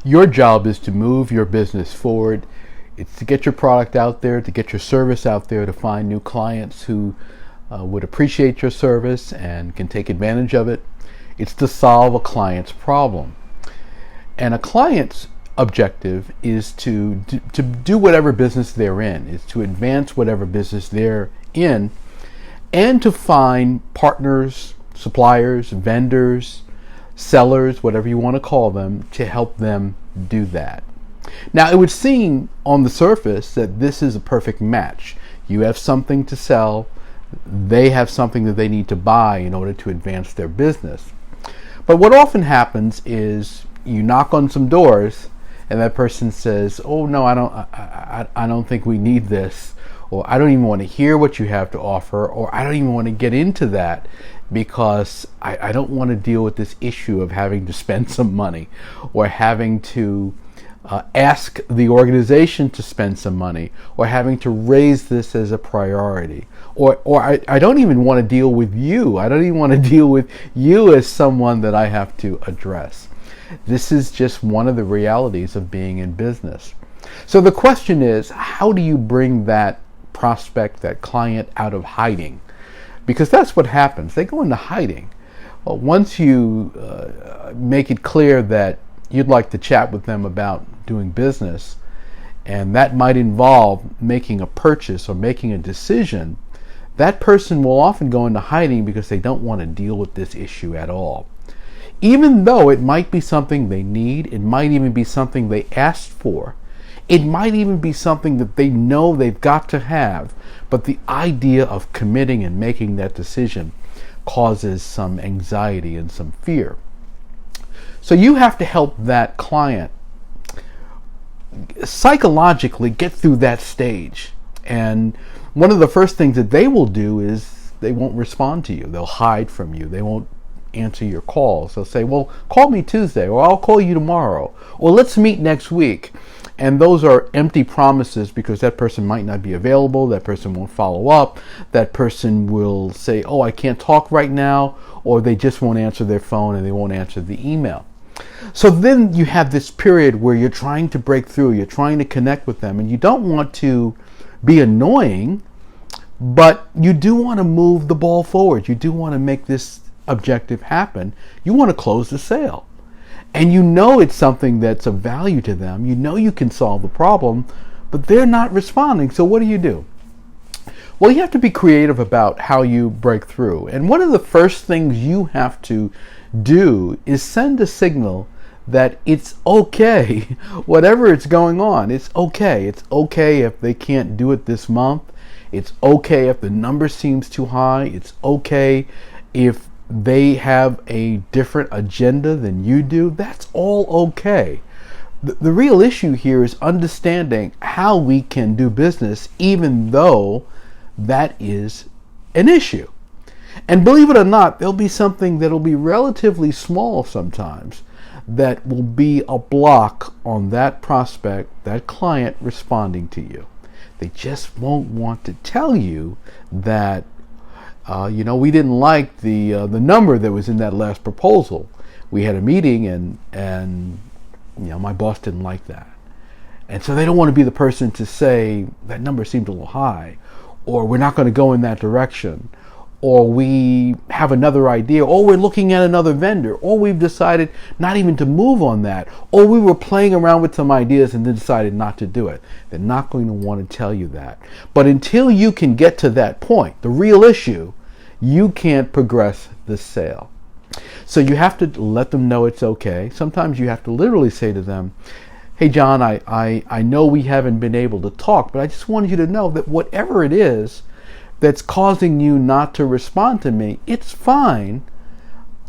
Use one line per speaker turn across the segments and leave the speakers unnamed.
Your job is to move your business forward. It's to get your product out there, to get your service out there, to find new clients who would appreciate your service and can take advantage of it. It's to solve a client's problem. And a client's objective is to do whatever business they're in, is to advance whatever business they're in, and to find partners, suppliers, vendors, sellers, whatever you want to call them, to help them do that. Now, it would seem on the surface that this is a perfect match. You have something to sell, they have something that they need to buy in order to advance their business. But what often happens is you knock on some doors and that person says, "Oh no, I don't think we need this," or "I don't even want to hear what you have to offer," or "I don't even want to get into that because I don't want to deal with this issue of having to spend some money or having to ask the organization to spend some money or having to raise this as a priority, or I don't even want to deal with you. I don't even want to deal with you as someone that I have to address." This is just one of the realities of being in business. So the question is, how do you bring that prospect, that client, out of hiding? Because that's what happens. They go into hiding. Well, once you make it clear that you'd like to chat with them about doing business, and that might involve making a purchase or making a decision, that person will often go into hiding because they don't want to deal with this issue at all. Even though it might be something they need, it might even be something they asked for, it might even be something that they know they've got to have, but the idea of committing and making that decision causes some anxiety and some fear. So you have to help that client psychologically get through that stage. And one of the first things that they will do is they won't respond to you. They'll hide from you. They won't answer your calls. They'll say, "Well, call me Tuesday," or "I'll call you tomorrow," or "Let's meet next week." And those are empty promises because that person might not be available, that person won't follow up, that person will say, "Oh, I can't talk right now," or they just won't answer their phone and they won't answer the email. So then you have this period where you're trying to break through, you're trying to connect with them, and you don't want to be annoying, but you do want to move the ball forward. You do want to make this objective happen. You want to close the sale. And you know it's something that's of value to them. You know you can solve the problem, but they're not responding. So what do? Well, you have to be creative about how you break through. And one of the first things you have to do is send a signal that it's okay, whatever is going on. It's okay. It's okay if they can't do it this month. It's okay if the number seems too high. It's okay if they have a different agenda than you do. That's all okay. The real issue here is understanding how we can do business even though that is an issue. And believe it or not, there'll be something that'll be relatively small sometimes that will be a block on that prospect, that client responding to you. They just won't want to tell you that we didn't like the number that was in that last proposal. We had a meeting and my boss didn't like that. And so they don't want to be the person to say that number seemed a little high, or we're not going to go in that direction, or we have another idea, or we're looking at another vendor, or we've decided not even to move on that, or we were playing around with some ideas and then decided not to do it. They're not going to want to tell you that. But until you can get to that point, the real issue, you can't progress the sale. So you have to let them know it's okay. Sometimes you have to literally say to them, "Hey John, I know we haven't been able to talk, but I just wanted you to know that whatever it is that's causing you not to respond to me, it's fine.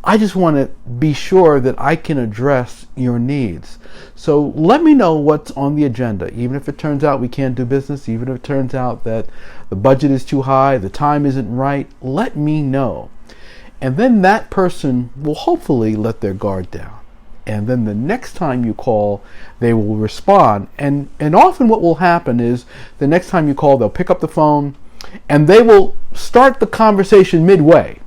I just want to be sure that I can address your needs. So let me know what's on the agenda, even if it turns out we can't do business, even if it turns out that the budget is too high, the time isn't right, let me know." And then that person will hopefully let their guard down. And then the next time you call, they will respond. And often what will happen is the next time you call, they'll pick up the phone and they will start the conversation midway.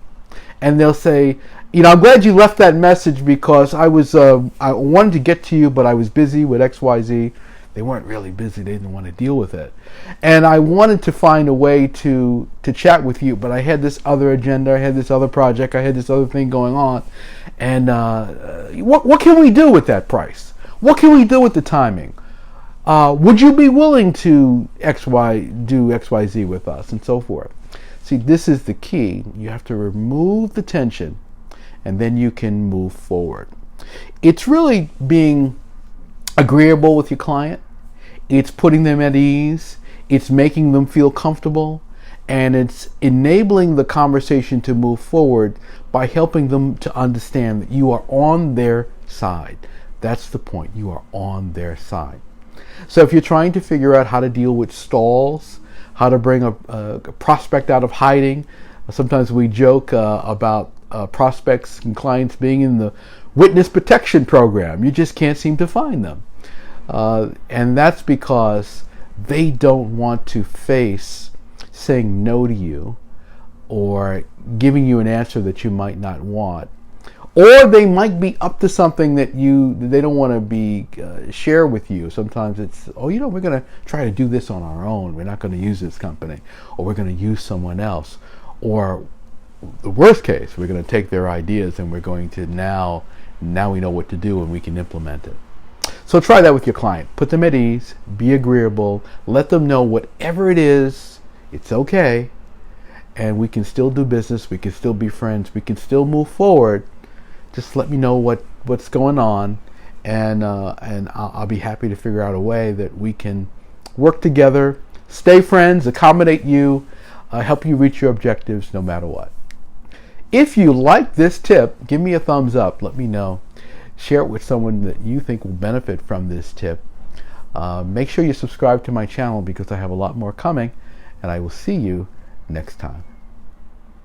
And they'll say, I'm glad you left that message because I wanted to get to you, but I was busy with XYZ. They weren't really busy. They didn't want to deal with it. And I wanted to find a way to chat with you, but I had this other agenda. I had this other project. I had this other thing going on. And what can we do with that price? What can we do with the timing? Would you be willing to do XYZ with us and so forth? See, this is the key. You have to remove the tension and then you can move forward. It's really being agreeable with your client. It's putting them at ease. It's making them feel comfortable. And it's enabling the conversation to move forward by helping them to understand that you are on their side. That's the point. You are on their side. So if you're trying to figure out how to deal with stalls, how to bring a prospect out of hiding, sometimes we joke about prospects and clients being in the witness protection program. You just can't seem to find them. And that's because they don't want to face saying no to you or giving you an answer that you might not want. Or they might be up to something that they don't want to share with you. Sometimes it's, we're going to try to do this on our own. We're not going to use this company, or we're going to use someone else. Or the worst case, we're going to take their ideas and we're going to now we know what to do and we can implement it. So try that with your client. Put them at ease, be agreeable, let them know whatever it is, it's okay, and we can still do business, we can still be friends, we can still move forward. Just let me know what's going on, and I'll be happy to figure out a way that we can work together, stay friends, accommodate you, help you reach your objectives no matter what. If you like this tip, give me a thumbs up. Let me know. Share it with someone that you think will benefit from this tip. Make sure you subscribe to my channel because I have a lot more coming, and I will see you next time.